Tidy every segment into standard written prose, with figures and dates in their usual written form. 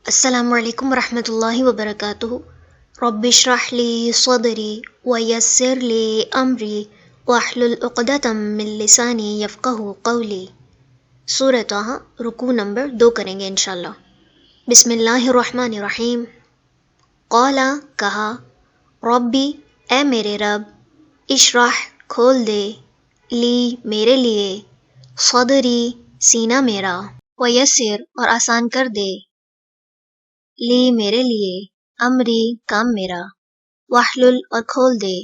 السلام علیکم ورحمۃ اللہ وبرکاتہ۔ رب اشرح لی صدری ویسر لی امری واحلل عقدۃ من لسانی یفقہوا قولی۔ سورہ طٰہٰ، رکوع نمبر 2 کریں گے انشاءاللہ۔ بسم اللہ الرحمن الرحیم۔ قالا، کہا، ربی، اے میرے رب، اشرح، کھول دے، لی، میرے لیے، صدری، سینہ میرا، ویسر، اور آسان کر دے، لی، میرے لیے، امری، کام میرا، واحلل، اور کھول دے،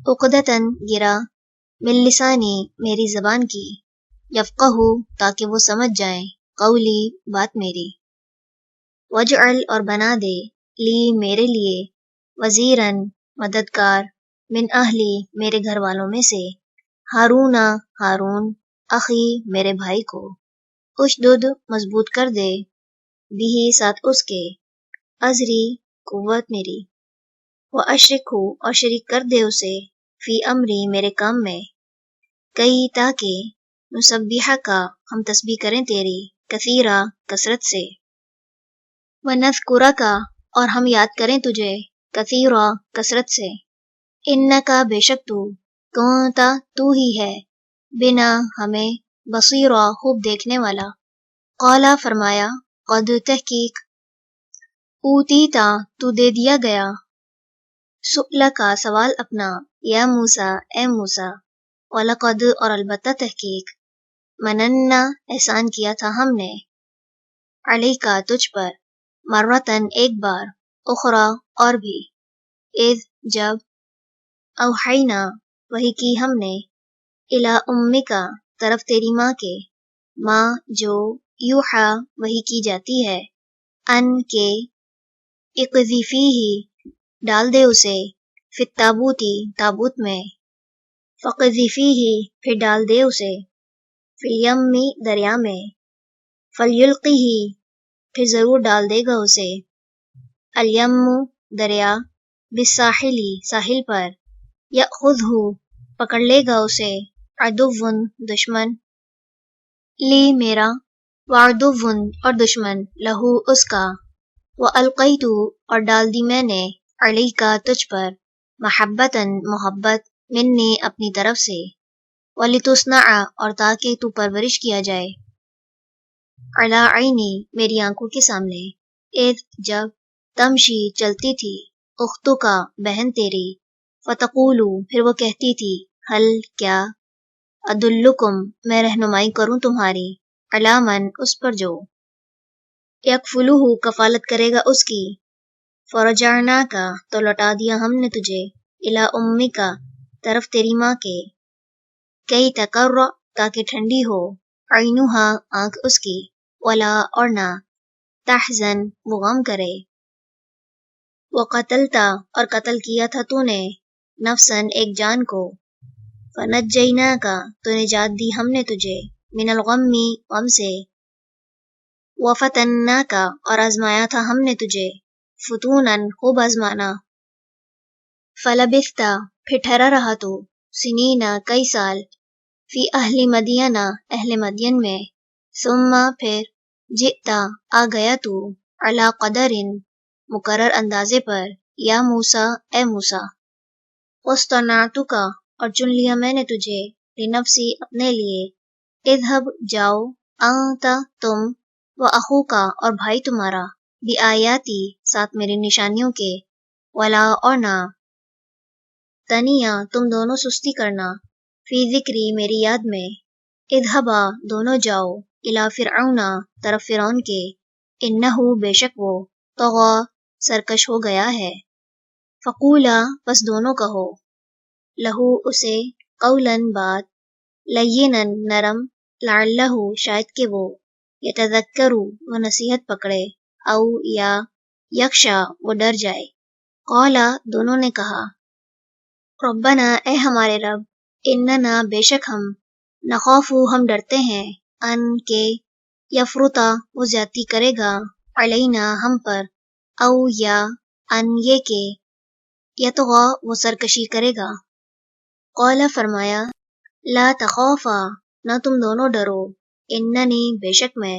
عقدۃً، گرا، من لسانی، میری زبان کی، یفقہوا، تاکہ وہ سمجھ جائیں، قولی، بات میری، واجعل، اور بنا دے، لی، میرے لیے، وزیراً، مددگار، من اہلی، میرے گھر والوں میں سے، ہارون، ہارون، اخی، میرے بھائی کو، اشدد، مضبوط کر دے، بھی، ساتھ اس کے، ازری، قوت میری، واشرکہ، اور شریک کر دے اسے، فی امری، میرے کام میں، کئی، تاکہ، نسبحک، ہم تسبیح کریں تیری، کثیرا، کثرت سے، ونذکرک، اور ہم یاد کریں تجھے، کثیرا، کثرت سے، انک، بے شک تو، کنت، تو ہی ہے، بنا، ہمیں، بصیرا، خوب دیکھنے والا، قالا، فرمایا، قد، تحقیق، اوتیتا، تو دے دیا گیا، سؤلک، سوال اپنا، یا موسیٰ، اے موسیٰ، وَلَقَدْ، اور البتہ تحقیق، مننا، احسان کیا تھا ہم نے، علیک، تجھ پر، مرتن، ایک بار، اخری، اور بھی، اذ، جب، اوحینا، وحی کی ہم نے، الی امک، طرف تیری ماں کے، ماں، جو، یوحا، وحی کی جاتی ہے، ان، کے، اقذفیہ، ڈال دے اسے، فی التابوتی، تابوت میں، فقذفیہ، پھر ڈال دے اسے، فی الیمی، دریا میں، فلیلقہ، پھر ضرور ڈال دے گا اسے، الیم، دریا، بالساحل، ساحل پر، یأخذہ، پکڑ لے گا اسے، عدو، دشمن، لی، میرا، وعدو، اور دشمن، لہو، اس کا، وَأَلْقَيْتُ، اور ڈال دی میں نے، علیک، تجھ پر، محبتاً، محبت، منی، اپنی طرف سے، وَلِتُصْنَعَ، اور تاکہ تو پرورش کیا جائے، علی عینی، میری آنکھوں کے سامنے، اذ، جب، تمشی، چلتی تھی، اختک، بہن تیری، فتقول، پھر وہ کہتی تھی، حل، کیا، ادلکم، میں رہنمائی کروں تمہاری، علی من، اس پر جو، یکفلہ، کفالت کرے گا اس کی، فرجعناک، تو لوٹا دیا ہم نے تجھے، الی امک، طرف تیری ماں کے، کئی تقر، تاکہ ٹھنڈی ہو، عینہا، آنکھ اس کی، ولا، اور نہ، تحزن، وہ غم کرے، وقتلت، اور قتل کیا تھا تو نے، نفساً، ایک جان کو، فنجیناک، تو نجات دی ہم نے تجھے، من الغم، غم سے، وفتناک، اور آزمایا تھا ہم نے تجھے، فتوناً، خوب آزمانا، فلبثت، پھر ٹھہرا رہا تو، سنین، کئی سال، فی اہل مدین، اہل مدین میں، ثم، پھر، جئت، آ گیا تو، علی قدر، مقرر اندازے پر، یا موسیٰ، اے موسیٰ، واصطنعتک، اور چن لیا میں نے تجھے، لنفسی، اپنے لیے، اذهب، جاؤ، انت، تم، واخوک، اور بھائی تمہارا، بآیاتی، ساتھ میری نشانیوں کے، ولا، اور نہ، تنیا، تم دونوں سستی کرنا، فی ذکری، میری یاد میں، اذهبا، دونوں جاؤ، الی فرعون، طرف فرعون کے، انہ، بے شک وہ، طغی، سرکش ہو گیا ہے، فقولا، بس دونوں کہو، لہو، اسے، قولاً، بات، لینا، نرم، لعلہ، شاید کہ وہ، یتذکر، وہ نصیحت پکڑے، او، یا، یخشا، وہ ڈر جائے، قالا، دونوں نے کہا، ربنا، اے ہمارے رب، اننا، بے شک ہم، نخاف، ہم ڈرتے ہیں، ان، کے، یفرطا، وہ زیادتی کرے گا، علینا، ہم پر، او، یا، ان، یہ کہ، یطغی، وہ سرکشی کرے گا، قالا، فرمایا، لا تخافا، نہ تم دونوں ڈرو، اننی، بے شک میں،